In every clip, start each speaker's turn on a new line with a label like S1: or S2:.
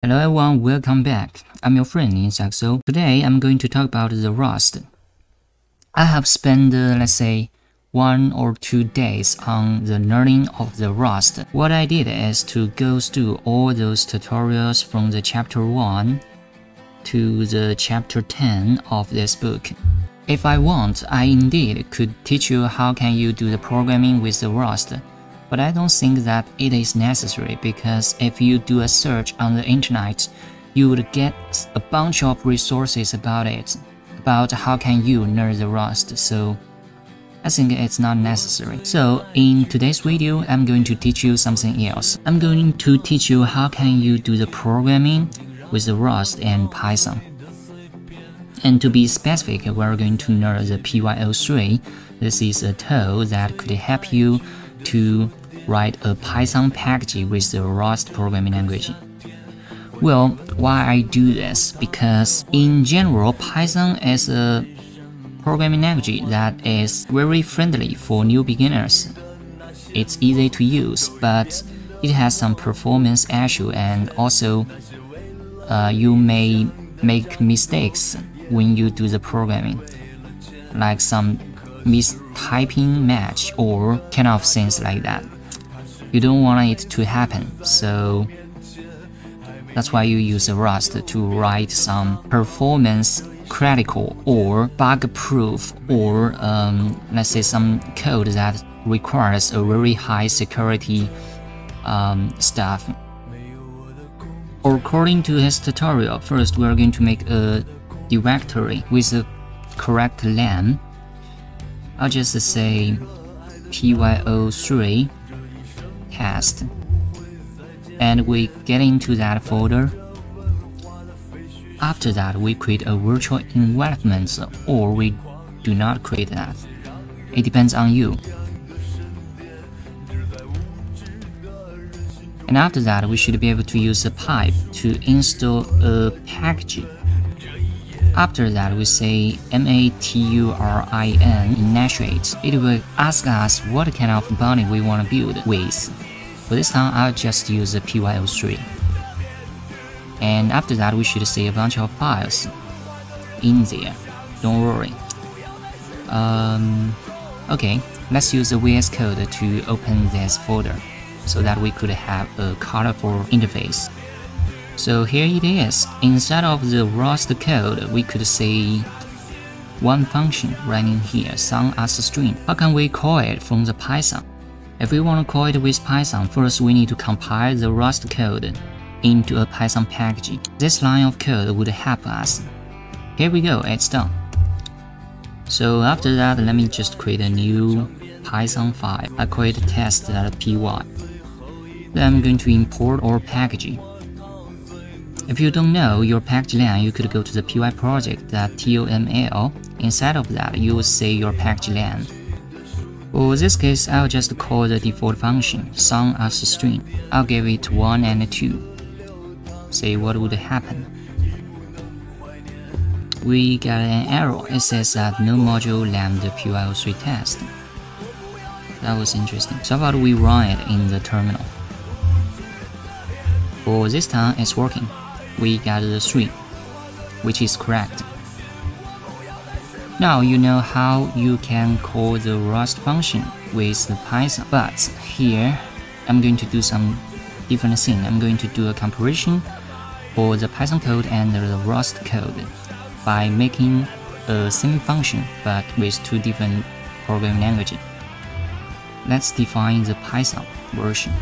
S1: Hello everyone, welcome back. I'm your friend in Saxo. Today I'm going to talk about the Rust. I have spent, let's say, 1 or 2 days on the learning of the Rust. What I did is to go through all those tutorials from the chapter 1 to the chapter 10 of this book. If I want, I indeed could teach you how can you do the programming with the Rust. But I don't think that it is necessary, because if you do a search on the internet, you would get a bunch of resources about it, about how can you learn the Rust, so I think it's not necessary. So in today's video, I'm going to teach you something else. I'm going to teach you how can you do the programming with the Rust and Python. And to be specific, we're going to learn the PyO3. This is a tool that could help you to write a Python package with the Rust programming language. Well, why I do this? Because in general, Python is a programming language that is very friendly for new beginners. It's easy to use, but it has some performance issue, and also you may make mistakes when you do the programming, like some mistyping match or kind of things like that. You don't want it to happen, so that's why you use Rust to write some performance critical or bug proof, or let's say some code that requires a very high security stuff. According to his tutorial, first we are going to make a directory with the correct name. I'll just say PyO3 test, and we get into that folder. After that, we create a virtual environment, or we do not create that. It depends on you. And after that, we should be able to use a pipe to install a package. After that, we say maturin initiate. It will ask us what kind of bounding we want to build with. For this time, I'll just use the PyO3. And after that, we should see a bunch of files in there. Don't worry. Okay, let's use the VS Code to open this folder so that we could have a colorful interface. So here it is. Instead of the Rust code, we could say one function running here, sum as a string. How can we call it from the Python? If we want to call it with Python, first we need to compile the Rust code into a Python package. This line of code would help us. Here we go, it's done. So after that, let me just create a new Python file. I call it test.py. Then I'm going to import our package. If you don't know your package line, you could go to the py project.toml. Inside of that, you will see your package line. For this case, I'll just call the default function, sum as a string. I'll give it 1 and 2. See what would happen. We got an error. It says that no module named PyO3 test. That was interesting. So how about we run it in the terminal? For this time, it's working. We got the 3, which is correct. Now you know how you can call the Rust function with the Python, but here I'm going to do some different thing. I'm going to do a comparison for the Python code and the Rust code by making a same function but with 2 different programming languages. Let's define the Python version.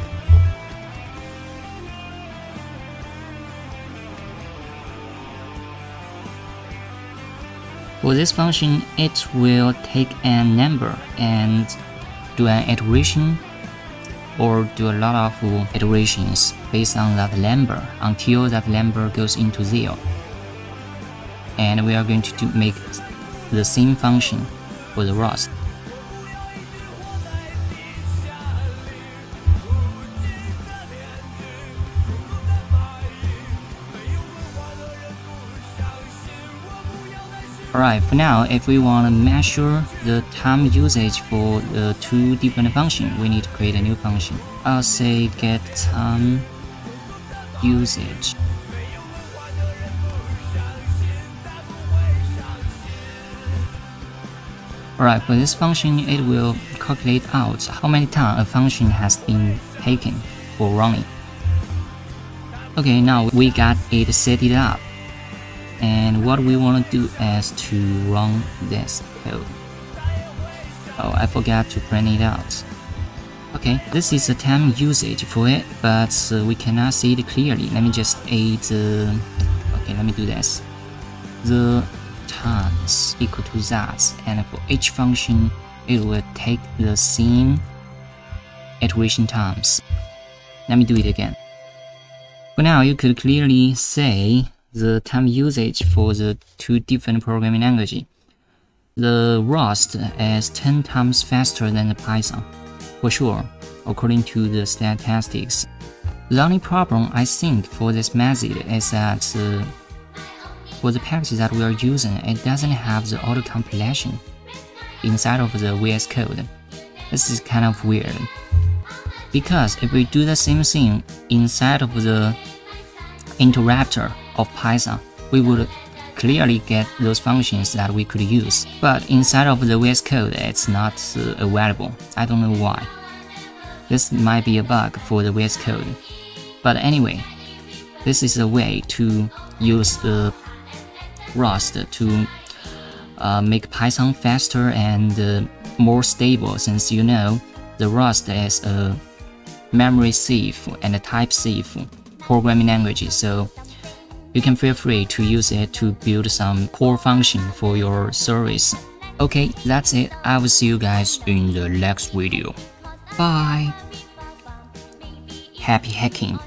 S1: For this function, it will take a number and do an iteration or do a lot of iterations based on that number until that number goes into 0. And we are going to make the same function for the Rust. Alright, for now, if we want to measure the time usage for the 2 different functions, we need to create a new function. I'll say get time usage. Alright, for this function, it will calculate out how many times a function has been taken for running. Okay, now we got it set it up. And what we want to do is to run this code. Oh, I forgot to print it out. Okay, this is the time usage for it, but we cannot see it clearly. Let me just add okay, let me do this. The times equal to that, and for each function, it will take the same iteration times. Let me do it again. For now, you could clearly say the time usage for the two different programming languages. The Rust is 10 times faster than the Python, for sure, according to the statistics. The only problem I think for this method is that for the package that we are using, it doesn't have the auto-compilation inside of the VS Code. This is kind of weird. Because if we do the same thing inside of the interpreter of Python, we would clearly get those functions that we could use. But inside of the VS Code, it's not available. I don't know why. This might be a bug for the VS Code. But anyway, this is a way to use the Rust to make Python faster and more stable, since you know the Rust is a memory safe and a type safe programming language, so you can feel free to use it to build some core function for your service. Okay, that's it. I will see you guys in the next video. Bye! Happy hacking!